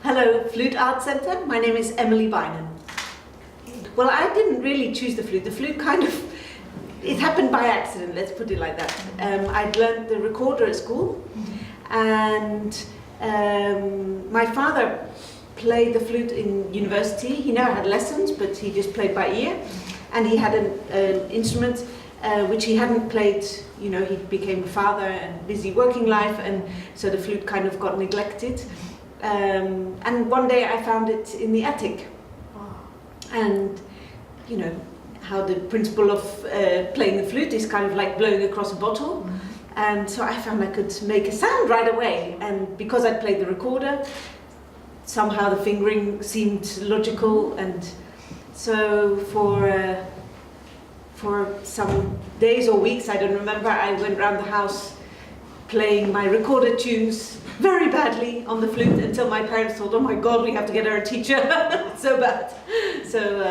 Hello, Flute Art Centre. My name is Emily Beynon. Well, I didn't really choose the flute. The flute kind of, it happened by accident, let's put it like that. I'd learned the recorder at school, and my father played the flute in university. He never had lessons, but he just played by ear. And he had an instrument which he hadn't played. You know, he became a father and busy working life, and so the flute kind of got neglected. And one day I found it in the attic. And you know how the principle of playing the flute is kind of like blowing across a bottle. And so I found I could make a sound right away. And because I'd played the recorder, somehow the fingering seemed logical. And so for some days or weeks, I don't remember, I went around the house playing my recorder tunes very badly on the flute until my parents thought, oh my God, we have to get her a teacher. So bad. So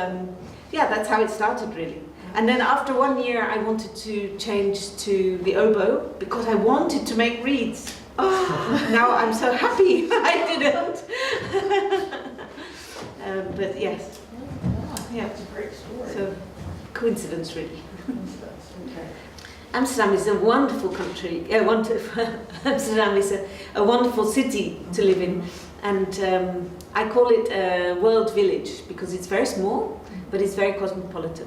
yeah, that's how it started really. And then after 1 year I wanted to change to the oboe because I wanted to make reeds. Oh, now I'm so happy I didn't. But yes. Yeah. That's a great story. So coincidence really. Okay. Amsterdam is a wonderful country. Amsterdam is a wonderful city to live in, and I call it a world village because it's very small, but it's very cosmopolitan.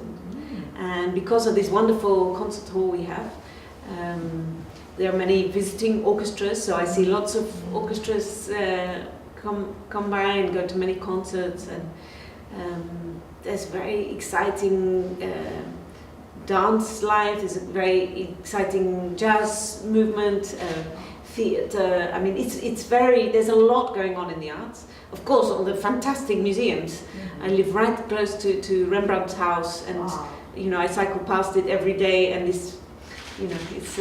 And because of this wonderful concert hall we have, there are many visiting orchestras. So I see lots of orchestras come by and go to many concerts, and there's very exciting dance life, there's a very exciting jazz movement, theatre. I mean, it's very, there's a lot going on in the arts. Of course, all the fantastic museums. I live right close to Rembrandt's house, and you know, I cycle past it every day, and this, you know, it's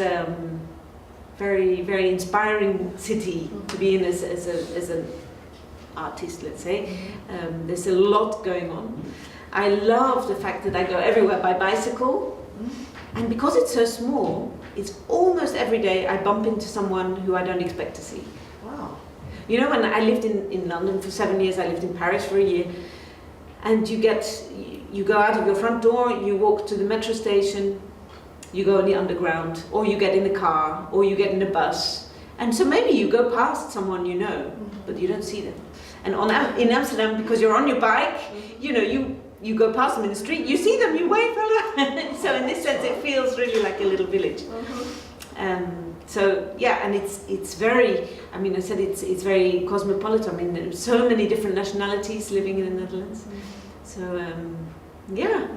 very, very inspiring city to be in as an artist, let's say. There's a lot going on. I love the fact that I go everywhere by bicycle, and because it's so small, it's almost every day I bump into someone who I don't expect to see. Wow. You know, when I lived in London for 7 years, I lived in Paris for a year, and you go out of your front door, you walk to the metro station, you go on the underground, or you get in the car, or you get in a bus, and so maybe you go past someone you know, but you don't see them. And in Amsterdam, because you're on your bike, you know, you go past them in the street, you see them, you wave, hello. So in this sense, it feels really like a little village. So yeah, and it's very, I mean, I said it's very cosmopolitan. I mean, there's so many different nationalities living in the Netherlands. So yeah,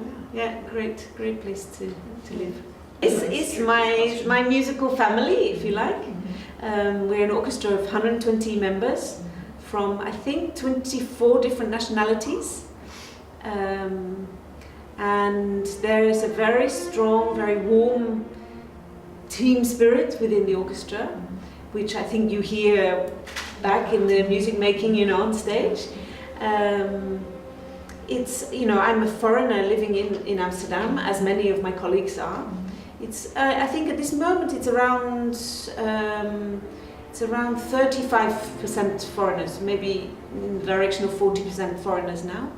great place to live. It's my musical family, if you like. We're an orchestra of 120 members from, I think, 24 different nationalities. And there is a very strong, very warm team spirit within the orchestra, which I think you hear back in the music making, you know, on stage. It's, you know, I'm a foreigner living in Amsterdam, as many of my colleagues are. It's, I think at this moment it's around 35% foreigners, maybe in the direction of 40% foreigners now.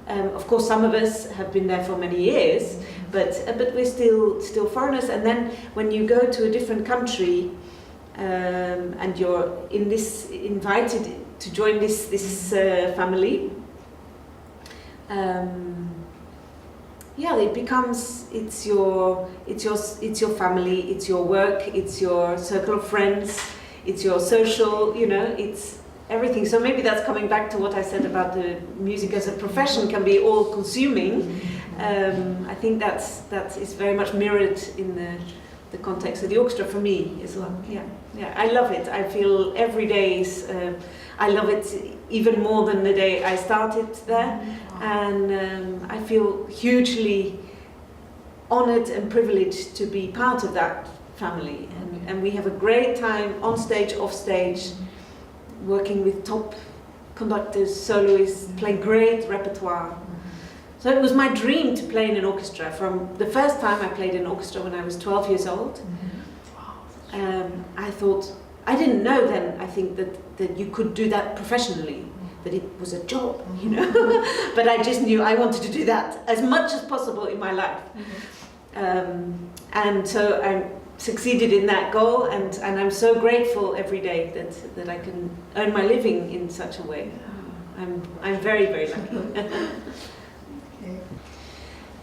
Of course, some of us have been there for many years, but we're still foreigners. And then when you go to a different country and you're invited to join this family, yeah, it becomes it's your family, it's your work, it's your circle of friends, it's your social, you know, it's everything. So maybe that's coming back to what I said about the music as a profession can be all-consuming. I think that is very much mirrored in the context of the orchestra for me as well. Yeah, I love it. I feel every day is, I love it even more than the day I started there, and I feel hugely honoured and privileged to be part of that family. And we have a great time on stage, off stage, working with top conductors, soloists, playing great repertoire. So it was my dream to play in an orchestra. From the first time I played in an orchestra when I was 12 years old. I thought, I didn't know then, I think, that you could do that professionally, that it was a job, you know. But I just knew I wanted to do that as much as possible in my life. And so I succeeded in that goal, and I'm so grateful every day that I can earn my living in such a way. I'm very, very lucky. Okay.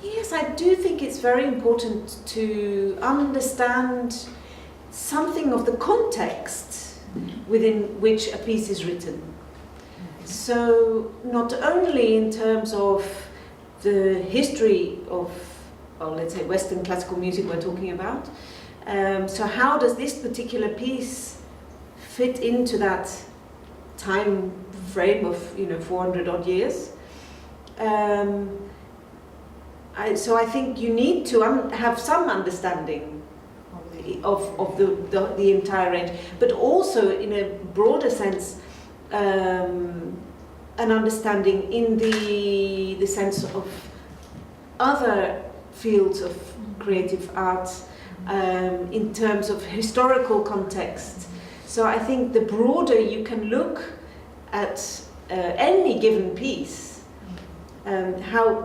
Yes, I do think it's very important to understand something of the context within which a piece is written. So not only in terms of the history of, well, let's say Western classical music we're talking about. So how does this particular piece fit into that time frame of 400 odd years? So I think you need to have some understanding of the entire range, but also in a broader sense, an understanding in the sense of other fields of creative arts, in terms of historical context. So I think the broader you can look at any given piece, how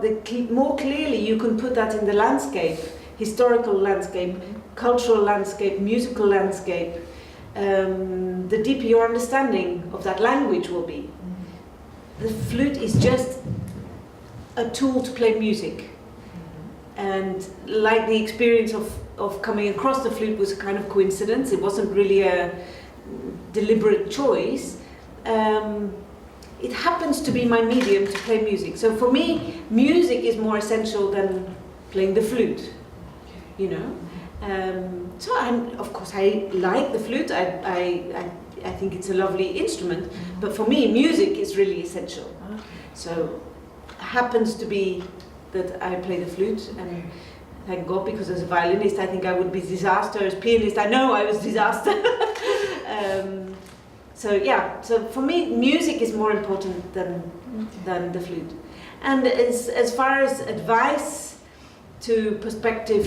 more clearly you can put that in the landscape, historical landscape, cultural landscape, musical landscape, the deeper your understanding of that language will be. The flute is just a tool to play music. And like the experience of coming across the flute was a kind of coincidence, it wasn't really a deliberate choice. It happens to be my medium to play music. So for me, music is more essential than playing the flute, you know. So of course I like the flute, I think it's a lovely instrument, but for me music is really essential. So it happens to be that I play the flute, and thank God, because as a violinist I think I would be disaster, as pianist I know I was disaster. So yeah, so for me music is more important than the flute. And as far as advice to prospective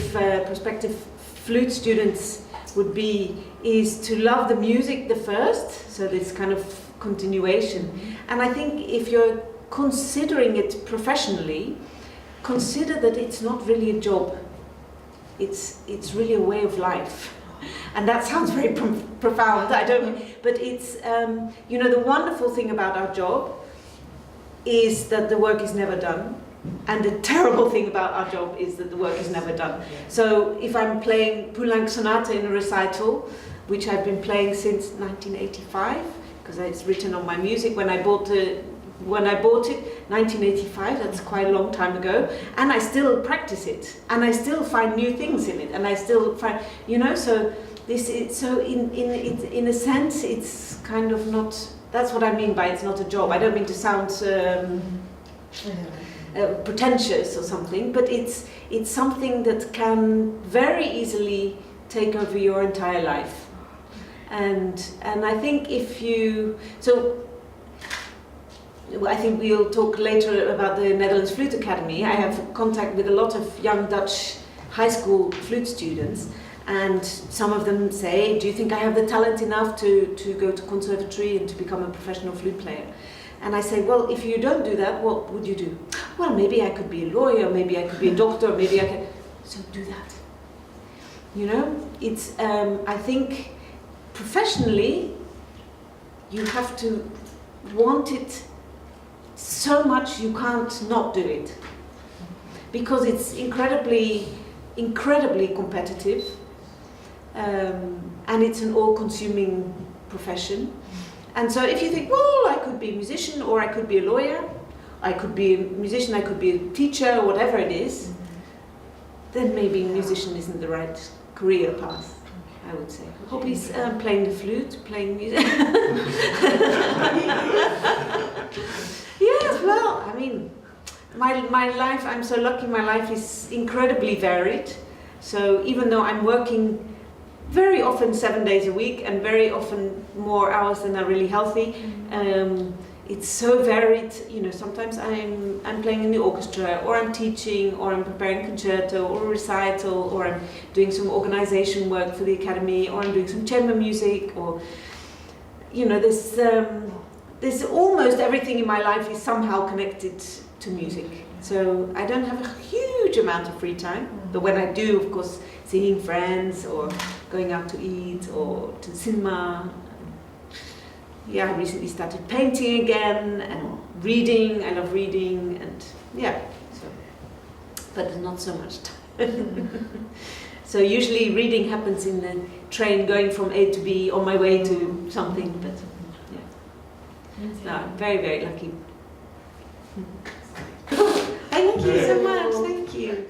flute students would be, is to love the music the first, so this kind of continuation. And I think if you're considering it professionally, consider that it's not really a job, it's really a way of life. And that sounds very profound, but it's, the wonderful thing about our job is that the work is never done. And the terrible thing about our job is that the work is never done. So if I'm playing Poulenc Sonata in a recital, which I've been playing since 1985, because it's written on my music when I bought it, 1985, that's quite a long time ago, and I still practice it, and I still find new things in it, and I still find, so this is, so in a sense, it's kind of not, that's what I mean by it's not a job. I don't mean to sound pretentious or something, but it's something that can very easily take over your entire life. And I think if you, I think we'll talk later about the Netherlands Flute Academy. I have contact with a lot of young Dutch high school flute students, and some of them say, do you think I have the talent enough to go to conservatory and to become a professional flute player? And I say, well, if you don't do that, what would you do? Well, maybe I could be a lawyer, maybe I could be a doctor, maybe I can. So do that. It's, I think professionally, you have to want it so much you can't not do it. Because it's incredibly competitive, and it's an all-consuming profession. And so if you think, well, I could be a musician, or I could be a lawyer, I could be a musician, I could be a teacher, or whatever it is, then maybe musician isn't the right career path, I would say. Hobbies, playing the flute, playing music. Yes, well, I mean, my life, I'm so lucky, my life is incredibly varied. So even though I'm working very often 7 days a week, and very often more hours than are really healthy, it's so varied. You know, sometimes I'm playing in the orchestra, or I'm teaching, or I'm preparing concerto or a recital, or I'm doing some organization work for the academy, or I'm doing some chamber music, or you know, there's almost everything in my life is somehow connected to music. So I don't have a huge amount of free time, but when I do, of course, seeing friends or going out to eat or to the cinema. Yeah, I recently started painting again and reading. I love reading, and yeah, so, but not so much time. So usually reading happens in the train going from A to B on my way to something, but yeah. No, I'm very, very lucky. Thank you so much, thank you.